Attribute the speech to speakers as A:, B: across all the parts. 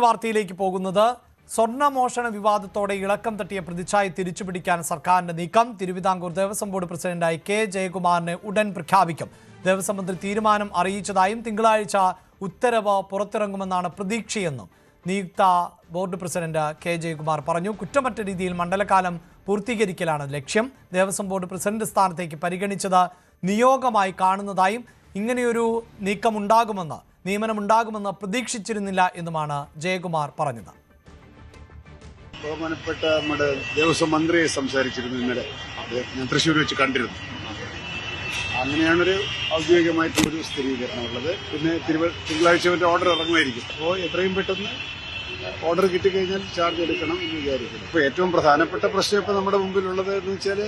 A: വാർത്തയിലേക്ക് പോകുന്നത് സ്വർണ്ണമോഷണ വിവാദത്തോടെ ഇളക്കം തട്ടിയ പ്രതിച്ഛായ തിരിച്ചുപിടിക്കാൻ സർക്കാരിന്റെ നീക്കം. തിരുവിതാംകൂർ ദേവസ്വം ബോർഡ് പ്രസിഡന്റായി കെ ജയകുമാറിനെ ഉടൻ പ്രഖ്യാപിക്കും. ദേവസ്വം മന്ത്രി തീരുമാനം അറിയിച്ചതായും തിങ്കളാഴ്ച ഉത്തരവ് പുറത്തിറങ്ങുമെന്നാണ് പ്രതീക്ഷയെന്നും നിയുക്ത ബോർഡ് പ്രസിഡന്റ് കെ ജയകുമാർ പറഞ്ഞു. കുറ്റമറ്റ രീതിയിൽ മണ്ഡലകാലം പൂർത്തീകരിക്കലാണ് ലക്ഷ്യം. ദേവസ്വം ബോർഡ് പ്രസിഡന്റ് സ്ഥാനത്തേക്ക് പരിഗണിച്ചത് നിയോഗമായി കാണുന്നതായും ഇങ്ങനെയൊരു നിയമനമുണ്ടാകുമെന്ന് പ്രതീക്ഷിച്ചിരുന്നില്ല എന്നുമാണ് ജയകുമാർ പറഞ്ഞത്.
B: ബഹുമാനപ്പെട്ട നമ്മുടെ ദേവസ്വം മന്ത്രിയെ സംസാരിച്ചിരുന്നു ഇന്നലെ. ഞാൻ തൃശ്ശൂർ വെച്ച് കണ്ടിരുന്നു. അങ്ങനെയാണൊരു ഔദ്യോഗികമായിട്ടുള്ളൊരു സ്ഥിരീകരണം ഉള്ളത്. പിന്നെ തിങ്കളാഴ്ച ഒരു ഓർഡർ ഇറങ്ങുമായിരിക്കും. അപ്പോൾ എത്രയും പെട്ടെന്ന് ഓർഡർ കിട്ടിക്കഴിഞ്ഞാൽ ചാർജ് എടുക്കണം എന്ന് വിചാരിക്കുന്നു. ഇപ്പോൾ ഏറ്റവും പ്രധാനപ്പെട്ട പ്രശ്നം ഇപ്പോൾ നമ്മുടെ മുമ്പിലുള്ളത് എന്ന് വെച്ചാൽ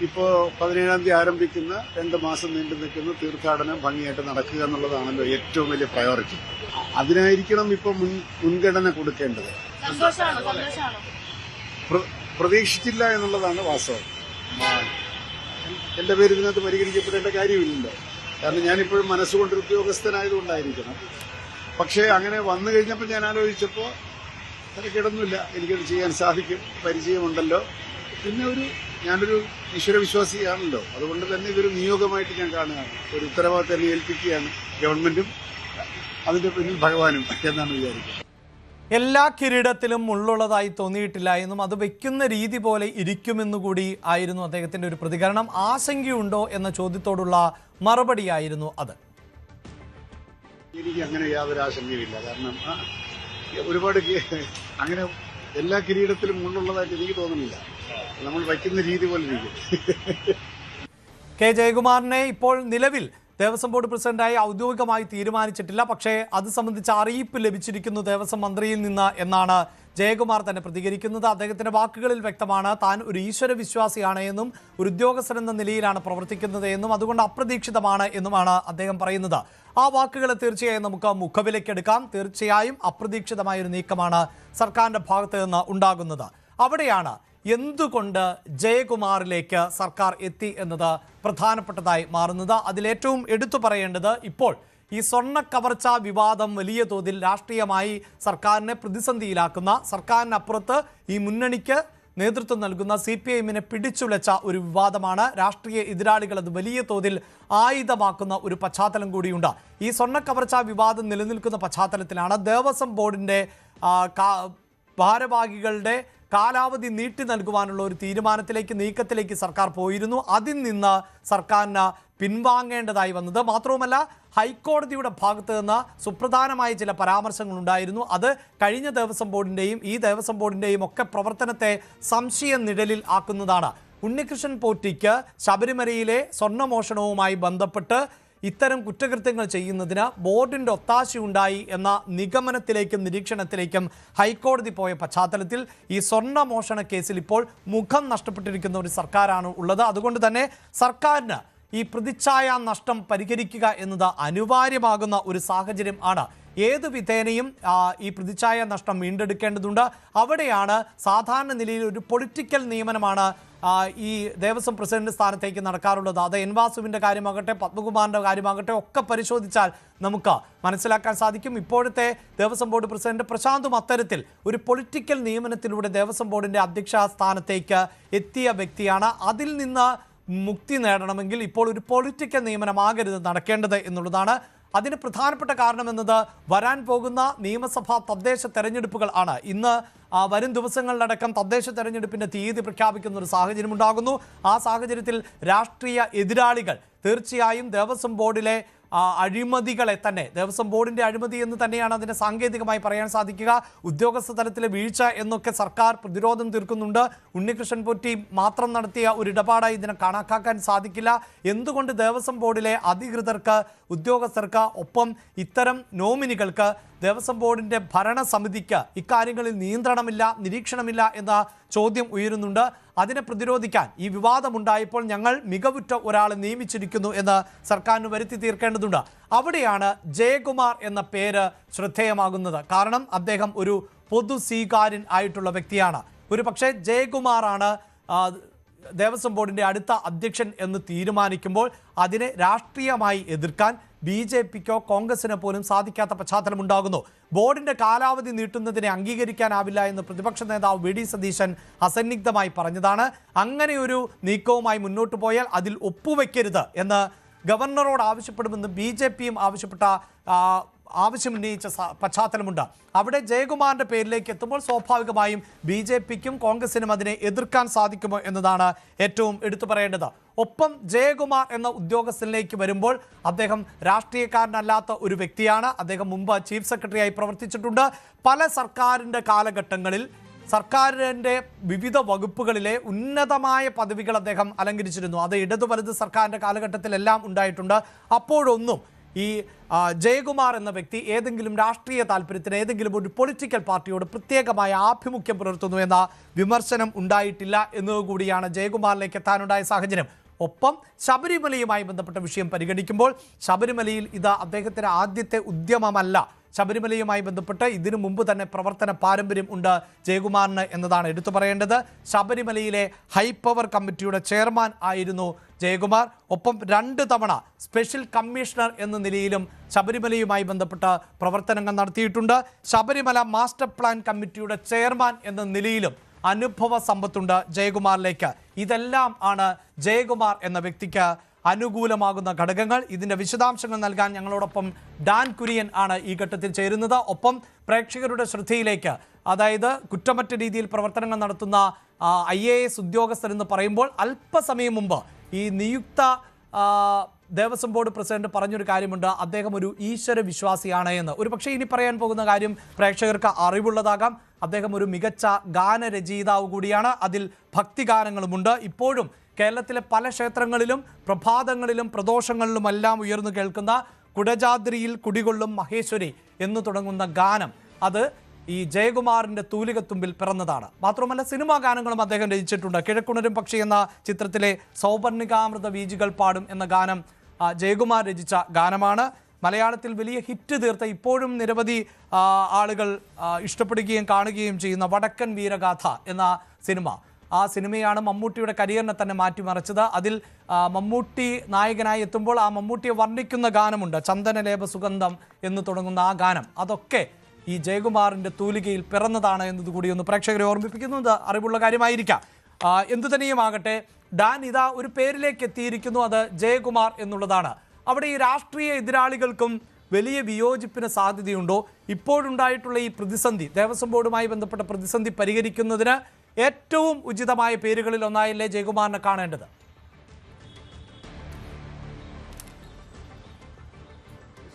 B: ഇപ്പോൾ 17-ാം തീയതി ആരംഭിക്കുന്ന 2 മാസം നീണ്ടു നിൽക്കുന്ന തീർത്ഥാടനം ഭംഗിയായിട്ട് നടക്കുക എന്നുള്ളതാണല്ലോ ഏറ്റവും വലിയ പ്രയോറിറ്റി. അതിനായിരിക്കണം ഇപ്പോൾ മുൻഗണന കൊടുക്കേണ്ടത്. പ്രതീക്ഷിച്ചില്ല എന്നുള്ളതാണ് വാസ്തവം. എന്റെ പേര് ഇതിനകത്ത് പരിഗണിക്കപ്പെടേണ്ട കാര്യമില്ലല്ലോ. കാരണം ഞാനിപ്പോഴും മനസ്സുകൊണ്ടൊരു ഉദ്യോഗസ്ഥനായതുകൊണ്ടായിരിക്കണം. പക്ഷേ അങ്ങനെ വന്നു കഴിഞ്ഞപ്പോൾ ഞാൻ ആലോചിച്ചപ്പോൾ കിടന്നില്ല, എനിക്കത് ചെയ്യാൻ സാധിക്കും, പരിചയമുണ്ടല്ലോ. പിന്നെ ഞാനൊരു ഈശ്വരവിശ്വാസിയാണല്ലോ. അതുകൊണ്ട് തന്നെ ഇതൊരു നിയോഗമായിട്ട് ഞാൻ കാണുകയാണ്. ഒരു ഉത്തരവാദിത്തം തന്നെ ഏൽപ്പിക്കുകയാണ് ഗവൺമെന്റും അതിന്റെ പിന്നിൽ ഭഗവാനും എന്നാണ് വിചാരിക്കുന്നത്.
A: എല്ലാ കിരീടത്തിലും ഉള്ളുള്ളതായി തോന്നിയിട്ടില്ല എന്നും അത് വെക്കുന്ന രീതി പോലെ ഇരിക്കുമെന്നുകൂടി ആയിരുന്നു അദ്ദേഹത്തിന്റെ ഒരു പ്രതികരണം. ആശങ്കയുണ്ടോ എന്ന ചോദ്യത്തോടുള്ള മറുപടിയായിരുന്നു അത്.
B: എനിക്ക് അങ്ങനെ യാതൊരു ആശങ്കയുമില്ല. കാരണം ഒരുപാട് അങ്ങനെ എല്ലാ കിരീടത്തിലും മുള്ളുള്ളതായിട്ട് എനിക്ക് തോന്നുന്നില്ല. നമ്മൾ വയ്ക്കുന്ന രീതി പോലെ ഇരിക്കും.
A: കെ ജയകുമാറിനെ ഇപ്പോൾ നിലവിൽ ദേവസ്വം ബോർഡ് പ്രസിഡന്റായി ഔദ്യോഗികമായി തീരുമാനിച്ചിട്ടില്ല. പക്ഷേ അത് സംബന്ധിച്ച അറിയിപ്പ് ലഭിച്ചിരിക്കുന്നു ദേവസ്വം മന്ത്രിയിൽ നിന്ന് എന്നാണ് ജയകുമാർ തന്നെ പ്രതികരിക്കുന്നത്. അദ്ദേഹത്തിന്റെ വാക്കുകളിൽ വ്യക്തമാണ് താൻ ഒരു ഈശ്വര വിശ്വാസിയാണ് എന്നും ഒരു ഉദ്യോഗസ്ഥൻ എന്ന നിലയിലാണ് പ്രവർത്തിക്കുന്നത് എന്നും അതുകൊണ്ട് അപ്രതീക്ഷിതമാണ് എന്നുമാണ് അദ്ദേഹം പറയുന്നത്. ആ വാക്കുകളെ തീർച്ചയായും നമുക്ക് മുഖവിലക്കെടുക്കാം. തീർച്ചയായും അപ്രതീക്ഷിതമായ ഒരു നീക്കമാണ് സർക്കാരിന്റെ ഭാഗത്ത് നിന്ന് ഉണ്ടാകുന്നത്. അവിടെയാണ് എന്തുകൊണ്ട് ജയകുമാറിലേക്ക് സർക്കാർ എത്തി എന്നത് പ്രധാനപ്പെട്ടതായി മാറുന്നത്. അതിലേറ്റവും എടുത്തു പറയേണ്ടത് ഇപ്പോൾ ഈ സ്വർണ്ണ കവർച്ച വിവാദം വലിയ തോതിൽ രാഷ്ട്രീയമായി സർക്കാരിനെ പ്രതിസന്ധിയിലാക്കുന്ന, സർക്കാരിനപ്പുറത്ത് ഈ മുന്നണിക്ക് നേതൃത്വം നൽകുന്ന CPIM-നെ പിടിച്ചുലച്ച ഒരു വിവാദമാണ്. രാഷ്ട്രീയ എതിരാളികൾ അത് വലിയ തോതിൽ ആയുധമാക്കുന്ന ഒരു പശ്ചാത്തലം കൂടിയുണ്ട്. ഈ സ്വർണ്ണ കവർച്ച വിവാദം നിലനിൽക്കുന്ന പശ്ചാത്തലത്തിലാണ് ദേവസ്വം ബോർഡിൻ്റെ ഭാരവാഹികളുടെ കാലാവധി നീട്ടി നൽകുവാനുള്ള ഒരു നീക്കത്തിലേക്ക് സർക്കാർ പോയിരുന്നു. അതിൽ നിന്ന് സർക്കാരിന് പിൻവാങ്ങേണ്ടതായി വന്നത്. മാത്രവുമല്ല, ഹൈക്കോടതിയുടെ ഭാഗത്ത് നിന്ന് സുപ്രധാനമായ ചില പരാമർശങ്ങൾ ഉണ്ടായിരുന്നു. അത് കഴിഞ്ഞ ദേവസ്വം ബോർഡിൻ്റെയും ഈ ദേവസ്വം ബോർഡിൻ്റെയും ഒക്കെ പ്രവർത്തനത്തെ സംശയ നിഴലിൽ ആക്കുന്നതാണ്. ഉണ്ണികൃഷ്ണൻ പോറ്റിക്ക് ശബരിമലയിലെ സ്വർണ്ണമോഷണവുമായി ബന്ധപ്പെട്ട് ഇത്തരം കുറ്റകൃത്യങ്ങൾ ചെയ്യുന്നതിന് ബോർഡിൻ്റെ ഒത്താശയുണ്ടായി എന്ന നിഗമനത്തിലേക്കും നിരീക്ഷണത്തിലേക്കും ഹൈക്കോടതി പോയ പശ്ചാത്തലത്തിൽ ഈ സ്വർണ്ണമോഷണ കേസിൽ ഇപ്പോൾ മുഖം നഷ്ടപ്പെട്ടിരിക്കുന്ന ഒരു സർക്കാരാണ് ഉള്ളത്. അതുകൊണ്ട് തന്നെ സർക്കാരിന് ഈ പ്രതിച്ഛായ നഷ്ടം പരിഹരിക്കുക എന്നത് അനിവാര്യമാകുന്ന ഒരു സാഹചര്യം ആണ്. ഏതു വിധേനയും ഈ പ്രതിച്ഛായ നഷ്ടം വീണ്ടെടുക്കേണ്ടതുണ്ട്. അവിടെയാണ് സാധാരണ നിലയിൽ ഒരു പൊളിറ്റിക്കൽ നിയമനമാണ് ഈ ദേവസ്വം പ്രസിഡന്റ് സ്ഥാനത്തേക്ക് നടക്കാറുള്ളത്. അത് എൻ വാസുവിൻ്റെ കാര്യമാകട്ടെ പത്മകുമാറിൻ്റെ കാര്യമാകട്ടെ ഒക്കെ പരിശോധിച്ചാൽ നമുക്ക് മനസ്സിലാക്കാൻ സാധിക്കും. ഇപ്പോഴത്തെ ദേവസ്വം ബോർഡ് പ്രസിഡന്റ് പ്രശാന്തും അത്തരത്തിൽ ഒരു പൊളിറ്റിക്കൽ നിയമനത്തിലൂടെ ദേവസ്വം ബോർഡിൻ്റെ അധ്യക്ഷ സ്ഥാനത്തേക്ക് എത്തിയ വ്യക്തിയാണ്. അതിൽ നിന്ന് മുക്തി നേടണമെങ്കിൽ ഇപ്പോൾ ഒരു പൊളിറ്റിക്കൽ നിയമനമാകരുത് നടക്കേണ്ടത് എന്നുള്ളതാണ്. അതിന് പ്രധാനപ്പെട്ട കാരണമെന്നത് വരാൻ പോകുന്ന നിയമസഭാ തദ്ദേശ തെരഞ്ഞെടുപ്പുകൾ ആണ്. ഇന്ന് വരും ദിവസങ്ങളിലടക്കം തദ്ദേശ തെരഞ്ഞെടുപ്പിൻ്റെ തീയതി പ്രഖ്യാപിക്കുന്ന ഒരു സാഹചര്യം ഉണ്ടാകുന്നു. ആ സാഹചര്യത്തിൽ രാഷ്ട്രീയ എതിരാളികൾ തീർച്ചയായും ദേവസ്വം ബോർഡിലെ അഴിമതികളെ തന്നെ, ദേവസ്വം ബോർഡിൻ്റെ അഴിമതി എന്ന് തന്നെയാണ് അതിനെ സാങ്കേതികമായി പറയാൻ സാധിക്കുക, ഉദ്യോഗസ്ഥ തലത്തിലെ വീഴ്ച എന്നൊക്കെ സർക്കാർ പ്രതിരോധം തീർക്കുന്നുണ്ട്. ഉണ്ണികൃഷ്ണൻ പോറ്റി മാത്രം നടത്തിയ ഒരു ഇടപാടായി ഇതിനെ കണക്കാക്കാൻ സാധിക്കില്ല. എന്തുകൊണ്ട് ദേവസ്വം ബോർഡിലെ അധികൃതർക്ക്, ഉദ്യോഗസ്ഥർക്ക്, ഒപ്പം ഇത്തരം നോമിനികൾക്ക് ദേവസ്വം ബോർഡിൻ്റെ ഭരണസമിതിക്ക് ഇക്കാര്യങ്ങളിൽ നിയന്ത്രണമില്ല, നിരീക്ഷണമില്ല എന്ന ചോദ്യം ഉയരുന്നുണ്ട്. അതിനെ പ്രതിരോധിക്കാൻ ഈ വിവാദമുണ്ടായപ്പോൾ ഞങ്ങൾ മികവുറ്റ ഒരാളെ നിയമിച്ചിരിക്കുന്നു എന്ന് സർക്കാരിന് വരുത്തി തീർക്കേണ്ടതുണ്ട്. അവിടെയാണ് ജയകുമാർ എന്ന പേര് ശ്രദ്ധേയമാകുന്നത്. കാരണം അദ്ദേഹം ഒരു പൊതു സ്വീകാര്യൻ ആയിട്ടുള്ള വ്യക്തിയാണ്. ഒരു പക്ഷേ ജയകുമാറാണ് ദേവസ്വം ബോർഡിൻ്റെ അടുത്ത അധ്യക്ഷൻ എന്ന് തീരുമാനിക്കുമ്പോൾ അതിനെ രാഷ്ട്രീയമായി എതിർക്കാൻ BJPക്കോ കോൺഗ്രസിനോ പോലും സാധിക്കാത്ത പശ്ചാത്തലമുണ്ടാകുന്നു. ബോർഡിന്റെ കാലാവധി നീട്ടുന്നതിനെ അംഗീകരിക്കാനാവില്ല എന്ന് പ്രതിപക്ഷ നേതാവ് വി ഡി സതീശൻ അസന്നിഗ്ധമായി പറഞ്ഞതാണ്. അങ്ങനെ ഒരു നീക്കവുമായി മുന്നോട്ട് പോയാൽ അതിൽ ഒപ്പുവെക്കരുത് എന്ന് ഗവർണറോട് ആവശ്യപ്പെടുമെന്ന് BJPയും ആവശ്യമുന്നയിച്ച പശ്ചാത്തലമുണ്ട്. അവിടെ ജയകുമാറിന്റെ പേരിലേക്ക് എത്തുമ്പോൾ സ്വാഭാവികമായും BJPക്കും കോൺഗ്രസിനും അതിനെ എതിർക്കാൻ സാധിക്കുമോ എന്നതാണ് ഏറ്റവും എടുത്തു പറയേണ്ടത്. ഒപ്പം ജയകുമാർ എന്ന ഉദ്യോഗസ്ഥനിലേക്ക് വരുമ്പോൾ അദ്ദേഹം രാഷ്ട്രീയക്കാരനല്ലാത്ത ഒരു വ്യക്തിയാണ്. അദ്ദേഹം മുമ്പ് ചീഫ് സെക്രട്ടറിയായി പ്രവർത്തിച്ചിട്ടുണ്ട്. പല സർക്കാരിൻ്റെ കാലഘട്ടങ്ങളിൽ സർക്കാരിൻ്റെ വിവിധ വകുപ്പുകളിലെ ഉന്നതമായ പദവികൾ അദ്ദേഹം അലങ്കരിച്ചിരുന്നു. അത് ഇടതു വലത് സർക്കാരിൻ്റെ കാലഘട്ടത്തിലെല്ലാം ഉണ്ടായിട്ടുണ്ട്. അപ്പോഴൊന്നും ഈ ജയകുമാർ എന്ന വ്യക്തി ഏതെങ്കിലും രാഷ്ട്രീയ താല്പര്യത്തിന് ഏതെങ്കിലും ഒരു പൊളിറ്റിക്കൽ പാർട്ടിയോട് പ്രത്യേകമായ ആഭിമുഖ്യം പുലർത്തുന്നു എന്ന വിമർശനം ഉണ്ടായിട്ടില്ല എന്നതുകൂടിയാണ് ജയകുമാറിലേക്ക് എത്താനുണ്ടായ സാഹചര്യം. ഒപ്പം ശബരിമലയുമായി ബന്ധപ്പെട്ട വിഷയം പരിഗണിക്കുമ്പോൾ ശബരിമലയിൽ ഇത് അദ്ദേഹത്തിൻ്റെ ആദ്യത്തെ ഉദ്യമമല്ല. ശബരിമലയുമായി ബന്ധപ്പെട്ട് ഇതിനു മുമ്പ് തന്നെ പ്രവർത്തന പാരമ്പര്യം ഉണ്ട് ജയകുമാറിന് എന്നതാണ് എടുത്തു പറയേണ്ടത്. ശബരിമലയിലെ ഹൈപ്പവർ കമ്മിറ്റിയുടെ ചെയർമാൻ ആയിരുന്നു ജയകുമാർ. ഒപ്പം 2 തവണ സ്പെഷ്യൽ കമ്മീഷണർ എന്ന നിലയിലും ശബരിമലയുമായി ബന്ധപ്പെട്ട് പ്രവർത്തനങ്ങൾ നടത്തിയിട്ടുണ്ട്. ശബരിമല മാസ്റ്റർ പ്ലാൻ കമ്മിറ്റിയുടെ ചെയർമാൻ എന്ന നിലയിലും അനുഭവ സമ്പത്തുണ്ട് ജയകുമാറിലേക്ക്. ഇതെല്ലാം ആണ് ജയകുമാർ എന്ന വ്യക്തിക്ക് അനുകൂലമാകുന്ന ഘടകങ്ങൾ. ഇതിൻ്റെ വിശദാംശങ്ങൾ നൽകാൻ ഞങ്ങളോടൊപ്പം ഡാൻ കുര്യൻ ആണ് ഈ ഘട്ടത്തിൽ ചേരുന്നത്. ഒപ്പം പ്രേക്ഷകരുടെ ശ്രദ്ധയിലേക്ക്, അതായത് കുറ്റമറ്റ രീതിയിൽ പ്രവർത്തനങ്ങൾ നടത്തുന്ന IAS ഉദ്യോഗസ്ഥരെന്ന് പറയുമ്പോൾ അല്പസമയം മുമ്പ് ഈ നിയുക്ത ദേവസ്വം ബോർഡ് പ്രസിഡന്റ് പറഞ്ഞൊരു കാര്യമുണ്ട്, അദ്ദേഹം ഒരു ഈശ്വര വിശ്വാസിയാണ് എന്ന്. ഒരു പക്ഷേ ഇനി പറയാൻ പോകുന്ന കാര്യം പ്രേക്ഷകർക്ക് അറിവുള്ളതാകാം. അദ്ദേഹം ഒരു മികച്ച ഗാനരചയിതാവ് കൂടിയാണ്. അതിൽ ഭക്തിഗാനങ്ങളുമുണ്ട്. ഇപ്പോഴും കേരളത്തിലെ പല ക്ഷേത്രങ്ങളിലും പ്രഭാതങ്ങളിലും പ്രദോഷങ്ങളിലുമെല്ലാം ഉയർന്നു കേൾക്കുന്ന കുടജാദ്രിയിൽ കുടികൊള്ളും മഹേശ്വരി എന്ന് തുടങ്ങുന്ന ഗാനം അത് ഈ ജയകുമാറിൻ്റെ തൂലികത്തുമ്പിൽ പിറന്നതാണ്. മാത്രമല്ല സിനിമാ ഗാനങ്ങളും അദ്ദേഹം രചിച്ചിട്ടുണ്ട്. കിഴക്കുണരും പക്ഷി എന്ന ചിത്രത്തിലെ സൗപർണികാമൃത വീജികൾ പാടും എന്ന ഗാനം ജയകുമാർ രചിച്ച ഗാനമാണ്. മലയാളത്തിൽ വലിയ ഹിറ്റ് തീർത്ത, ഇപ്പോഴും നിരവധി ആളുകൾ ഇഷ്ടപ്പെടുകയും കാണുകയും ചെയ്യുന്ന വടക്കൻ വീരഗാഥ എന്ന സിനിമ, ആ സിനിമയാണ് മമ്മൂട്ടിയുടെ കരിയറിനെ തന്നെ മാറ്റിമറിച്ചത്. അതിൽ മമ്മൂട്ടി നായകനായി എത്തുമ്പോൾ ആ മമ്മൂട്ടിയെ വർണ്ണിക്കുന്ന ഗാനമുണ്ട്, ചന്ദനലേപ സുഗന്ധം എന്ന് തുടങ്ങുന്ന ആ ഗാനം. അതൊക്കെ ഈ ജയകുമാറിൻ്റെ തൂലികയിൽ പിറന്നതാണ് എന്നതുകൂടി ഒന്ന് പ്രേക്ഷകരെ ഓർമ്മിപ്പിക്കുന്നത് അറിവുള്ള കാര്യമായിരിക്കാം. എന്തുതന്നെയുമാകട്ടെ, ഡാൻ ഇതാ ഒരു പേരിലേക്ക് എത്തിയിരിക്കുന്നു, അത് ജയകുമാർ എന്നുള്ളതാണ്. അവിടെ ഈ രാഷ്ട്രീയ എതിരാളികൾക്കും വലിയ വിയോജിപ്പിന് സാധ്യതയുണ്ടോ? ഇപ്പോഴുണ്ടായിട്ടുള്ള ഈ പ്രതിസന്ധി, ദേവസ്വം ബോർഡുമായി ബന്ധപ്പെട്ട പ്രതിസന്ധി പരിഹരിക്കുന്നതിന് ഏറ്റവും ഉചിതമായ പേരുകളിൽ ഒന്നായല്ലേ ജയകുമാറിനെ കാണേണ്ടത്?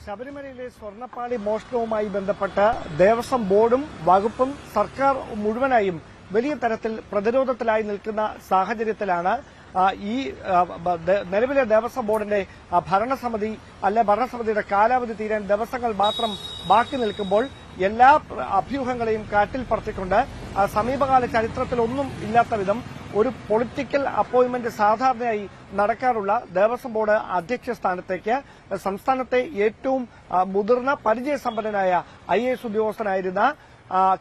C: ശബരിമലയിലെ സ്വർണ്ണപ്പാളി മോഷണവുമായി ബന്ധപ്പെട്ട് ദേവസ്വം ബോർഡും വകുപ്പും സർക്കാർ മുഴുവനായും വലിയ തരത്തിൽ പ്രതിരോധത്തിലായി നിൽക്കുന്ന സാഹചര്യത്തിലാണ് ഈ നിലവിലെ ദേവസ്വം ബോർഡിന്റെ ഭരണസമിതിയുടെ കാലാവധി തീരാൻ ദിവസങ്ങൾ മാത്രം ബാക്കി നിൽക്കുമ്പോൾ എല്ലാ അഭ്യൂഹങ്ങളെയും കാറ്റിൽ പറത്തിക്കൊണ്ട് സമീപകാല ചരിത്രത്തിൽ ഒന്നും ഇല്ലാത്ത വിധം ഒരു പൊളിറ്റിക്കൽ അപ്പോയിന്റ്മെന്റ് സാധാരണയായി നടക്കാറുള്ള ദേവസ്വം ബോർഡ് അധ്യക്ഷ സ്ഥാനത്തേക്ക് സംസ്ഥാനത്തെ ഏറ്റവും മുതിർന്ന പരിചയസമ്പന്നനായ IAS ഉദ്യോഗസ്ഥനായിരുന്ന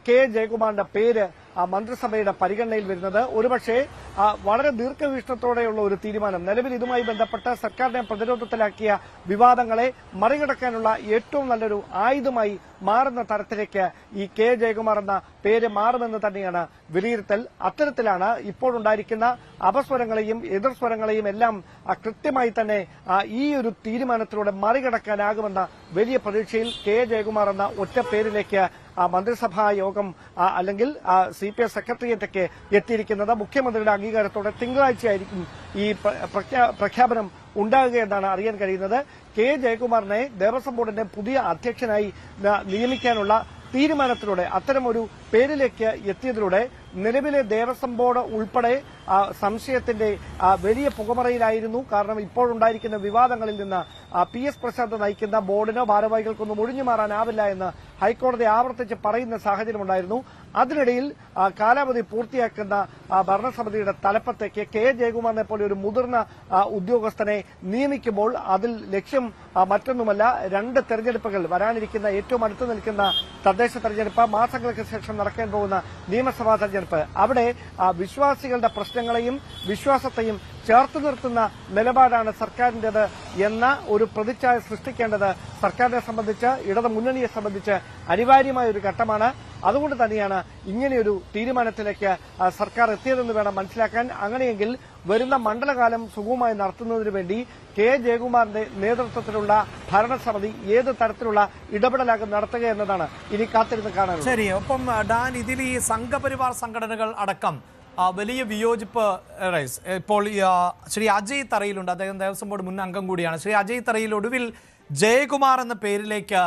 C: കെ ജയകുമാറിന്റെ പേര് മന്ത്രിസഭയുടെ പരിഗണനയിൽ വരുന്നത് ഒരുപക്ഷെ വളരെ ദീർഘവീക്ഷണത്തോടെയുള്ള ഒരു തീരുമാനം, നിലവിൽ ഇതുമായി ബന്ധപ്പെട്ട് സർക്കാരിനെ പ്രതിരോധത്തിലാക്കിയ വിവാദങ്ങളെ മറികടക്കാനുള്ള ഏറ്റവും നല്ലൊരു ആയുധമായി മാറുന്ന തരത്തിലേക്ക് ഈ കെ ജയകുമാർ എന്ന പേര് മാറുമെന്ന് തന്നെയാണ് വിലയിരുത്തൽ. അത്തരത്തിലാണ് ഇപ്പോഴുണ്ടായിരിക്കുന്ന അപസ്വരങ്ങളെയും എതിർസ്വരങ്ങളെയും എല്ലാം കൃത്യമായി തന്നെ ഈ ഒരു തീരുമാനത്തിലൂടെ മറികടക്കാനാകുമെന്ന വലിയ പ്രതീക്ഷയിൽ കെ ജയകുമാർ എന്ന ഒറ്റ പേരിലേക്ക് മന്ത്രിസഭാ യോഗം അല്ലെങ്കിൽ CPF സെക്രട്ടേറിയറ്റൊക്കെ എത്തിയിരിക്കുന്നത്. മുഖ്യമന്ത്രിയുടെ അംഗീകാരത്തോടെ തിങ്കളാഴ്ചയായിരിക്കും ഈ പ്രഖ്യാപനം ഉണ്ടാകുകയെന്നാണ് അറിയാൻ കഴിയുന്നത്. കെ ജയകുമാറിനെ ദേവസ്വം ബോർഡിന്റെ പുതിയ അധ്യക്ഷനായി നിയമിക്കാനുള്ള തീരുമാനത്തിലൂടെ, അത്തരമൊരു പേരിലേക്ക് എത്തിയതിലൂടെ നിലവിലെ ദേവസ്വം ബോർഡ് ഉൾപ്പെടെ സംശയത്തിന്റെ വലിയ പുകമറയിലായിരുന്നു. കാരണം ഇപ്പോഴുണ്ടായിരിക്കുന്ന വിവാദങ്ങളിൽ നിന്ന് PS പ്രസാദ് നയിക്കുന്ന ബോർഡിനോ ഭാരവാഹികൾക്കൊന്നും ഒഴിഞ്ഞു മാറാനാവില്ല എന്ന് ഹൈക്കോടതി ആവർത്തിച്ച് പറയുന്ന സാഹചര്യമുണ്ടായിരുന്നു. അതിനിടയിൽ കാലാവധി പൂർത്തിയാക്കുന്ന ഭരണസമിതിയുടെ തലപ്പത്തേക്ക് കെ ജയകുമാറിനെ പോലെ ഒരു മുതിർന്ന ഉദ്യോഗസ്ഥനെ നിയമിക്കുമ്പോൾ അതിൽ ലക്ഷ്യം മറ്റൊന്നുമല്ല, 2 തെരഞ്ഞെടുപ്പുകൾ വരാനിരിക്കുന്ന ഏറ്റവും അടുത്ത് നിൽക്കുന്ന തദ്ദേശ തെരഞ്ഞെടുപ്പ്, മാസങ്ങൾക്ക് ശേഷം നടക്കാൻ പോകുന്ന നിയമസഭാ തെരഞ്ഞെടുപ്പ്. അവിടെ വിശ്വാസികളുടെ പ്രശ്നങ്ങളെയും വിശ്വാസത്തെയും ചേർത്ത് നിർത്തുന്ന നിലപാടാണ് സർക്കാരിന്റേത് എന്ന ഒരു പ്രതിച്ഛായ സൃഷ്ടിക്കേണ്ടത് സർക്കാരിനെ സംബന്ധിച്ച്, ഇടത് മുന്നണിയെ സംബന്ധിച്ച് അനിവാര്യമായ ഒരു ഘട്ടമാണ്. അതുകൊണ്ട് തന്നെയാണ് ഇങ്ങനെയൊരു തീരുമാനത്തിലേക്ക് സർക്കാർ എത്തിയതെന്ന് വേണം മനസ്സിലാക്കാൻ. അങ്ങനെയെങ്കിൽ വരുന്ന മണ്ഡലകാലം സുഗമമായി നടത്തുന്നതിനു വേണ്ടി കെ ജയകുമാറിന്റെ നേതൃത്വത്തിലുള്ള ഭരണസമിതി ഏത് തരത്തിലുള്ള ഇടപെടലാകും നടത്തുക എന്നതാണ് ഇനി കാത്തിരുന്ന് കാണാനുള്ളത്.
A: ശരി. ഒപ്പം ഡാൻ, ഇതിൽ ഈ സംഘപരിവാർ സംഘടനകൾ അടക്കം വലിയ വിയോജിപ്പ് ഇപ്പോൾ ശ്രീ അജയ് തറയിലുണ്ട്. അദ്ദേഹം ദേവസ്വം ബോർഡ് മുൻ അംഗം കൂടിയാണ്. ശ്രീ അജയ് തറയിൽ ഒടുവിൽ ജയകുമാർ എന്ന പേരിലേക്ക്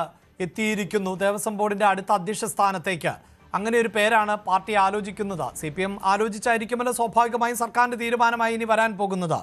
A: എത്തിയിരിക്കുന്നു ദേവസ്വം ബോർഡിന്റെ അടുത്ത അധ്യക്ഷ സ്ഥാനത്തേക്ക്. അങ്ങനെ ഒരു പേരാണ് പാർട്ടി ആലോചിക്കുന്നത്. CPM ആലോചിച്ചായിരിക്കുമല്ലോ സ്വാഭാവികമായും സർക്കാരിന്റെ തീരുമാനമായി ഇനി വരാൻ പോകുന്നത്.